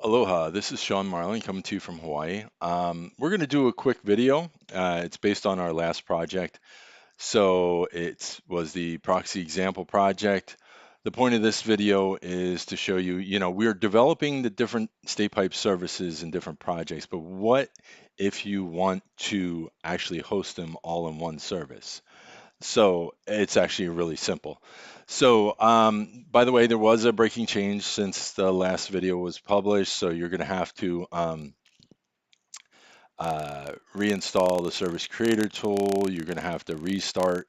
Aloha, this is Sean Marlin coming to you from Hawaii. We're going to do a quick video. It's based on our last project. So it was the Proxy Example project. The point of this video is to show you, we're developing the different state pipe services in different projects, but what if you want to actually host them all in one service? So it's actually really simple. So, by the way, there was a breaking change since the last video was published. So you're going to have to reinstall the Service Creator tool. You're going to have to restart,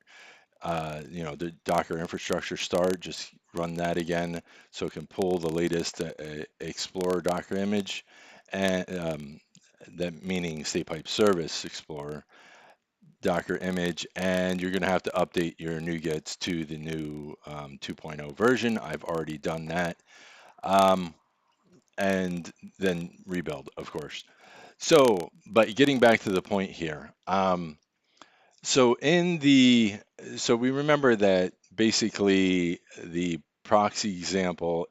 the Docker infrastructure start. Just run that again so it can pull the latest Explorer Docker image, and that meaning State Pipe Service Explorer Docker image, and you're going to have to update your NuGets to the new 2.0 version. I've already done that. Um, and then rebuild, of course. So, but getting back to the point here. So in the, so we remember that basically the proxy example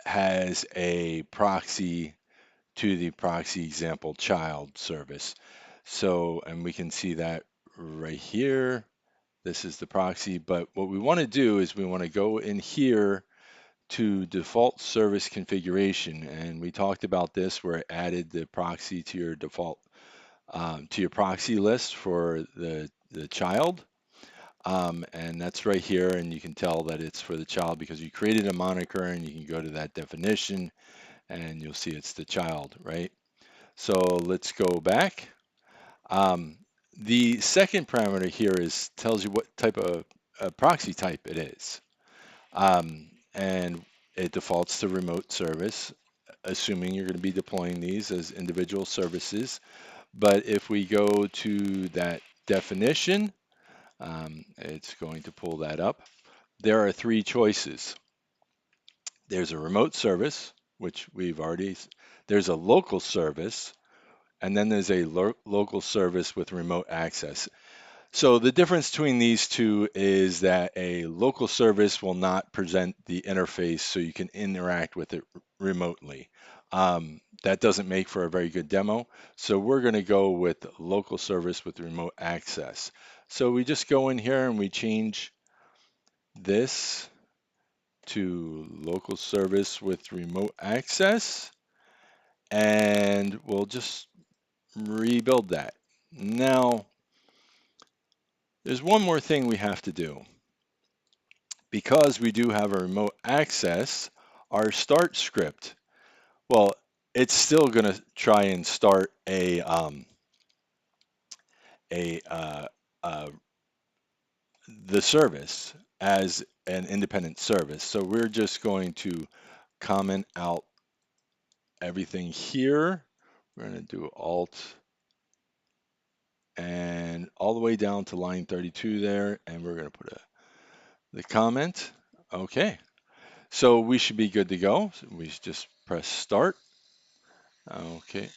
has a proxy to the proxy example child service. So, and we can see that right here. This is the proxy, but what we want to do is we want to go in here to default service configuration. And we talked about this where it added the proxy to your default, to your proxy list for the child. And that's right here. And you can tell that it's for the child because you created a moniker and you can go to that definition and you'll see it's the child, right? So let's go back. Um, the second parameter here is tells you what type of proxy type it is. And it defaults to remote service, assuming you're going to be deploying these as individual services. But if we go to that definition, it's going to pull that up. There are three choices. There's a remote service, which there's a local service, and then there's a local service with remote access. So the difference between these two is that a local service will not present the interface so you can interact with it remotely. That doesn't make for a very good demo. So we're going to go with local service with remote access. So we just go in here and we change this to local service with remote access, and we'll just rebuild that. Now, there's one more thing we have to do. Because we do have a remote access, our start script, well, it's still going to try and start a the service as an independent service. So we're just going to comment out everything here. We're going to do Alt and all the way down to line 32 there, and we're going to put the comment. Okay, so we should be good to go. So we just press start. Okay,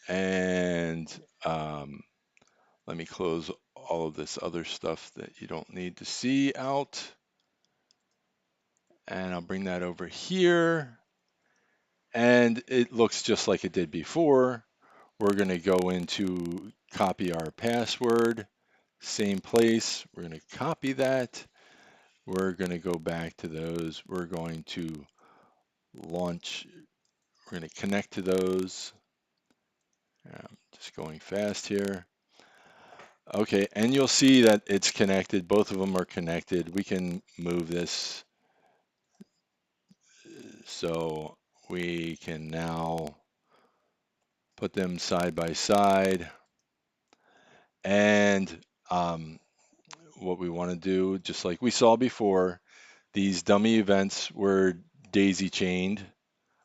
and let me close all of this other stuff that you don't need to see out. And I'll bring that over here. And it looks just like it did before. We're going to go into copy our password, same place. We're going to copy that. We're going to go back to those. We're going to launch, we're going to connect to those. I'm just going fast here. Okay, and you'll see that it's connected. Both of them are connected. We can move this so we can now put them side by side. And what we want to do, just like we saw before, these dummy events were daisy chained.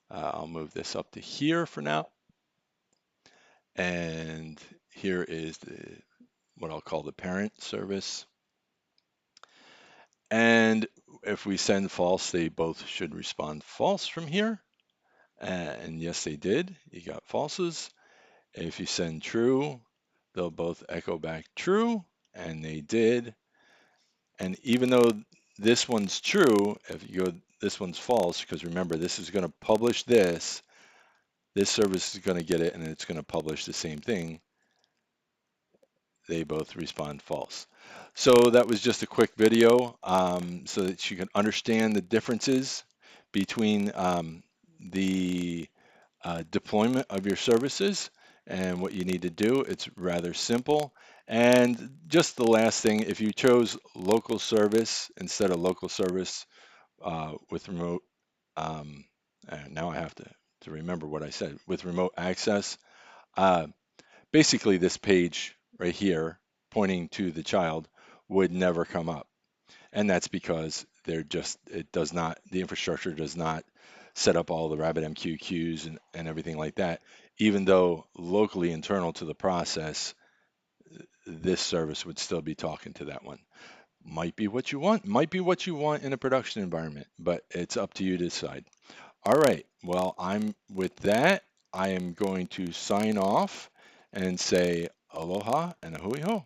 I'll move this up to here for now. And here is what I'll call the parent service. And if we send false, they both should respond false from here. And yes, they did. You got falses. If you send true, they'll both echo back true, and they did. And even though this one's true, if you go, this one's false, because remember, this is going to publish this. This service is going to get it, and it's going to publish the same thing. They both respond false. So that was just a quick video so that you can understand the differences between the deployment of your services and what you need to do. It's rather simple. And just the last thing, if you chose local service instead of local service with remote, and now I have to remember what I said, with remote access, uh, basically this page right here pointing to the child would never come up. And that's because it does not, the infrastructure does not set up all the RabbitMQ queues and everything like that, even though locally internal to the process, this service would still be talking to that one. Might be what you want, might be what you want in a production environment, but it's up to you to decide. All right, well, with that, I am going to sign off and say aloha and a hui ho.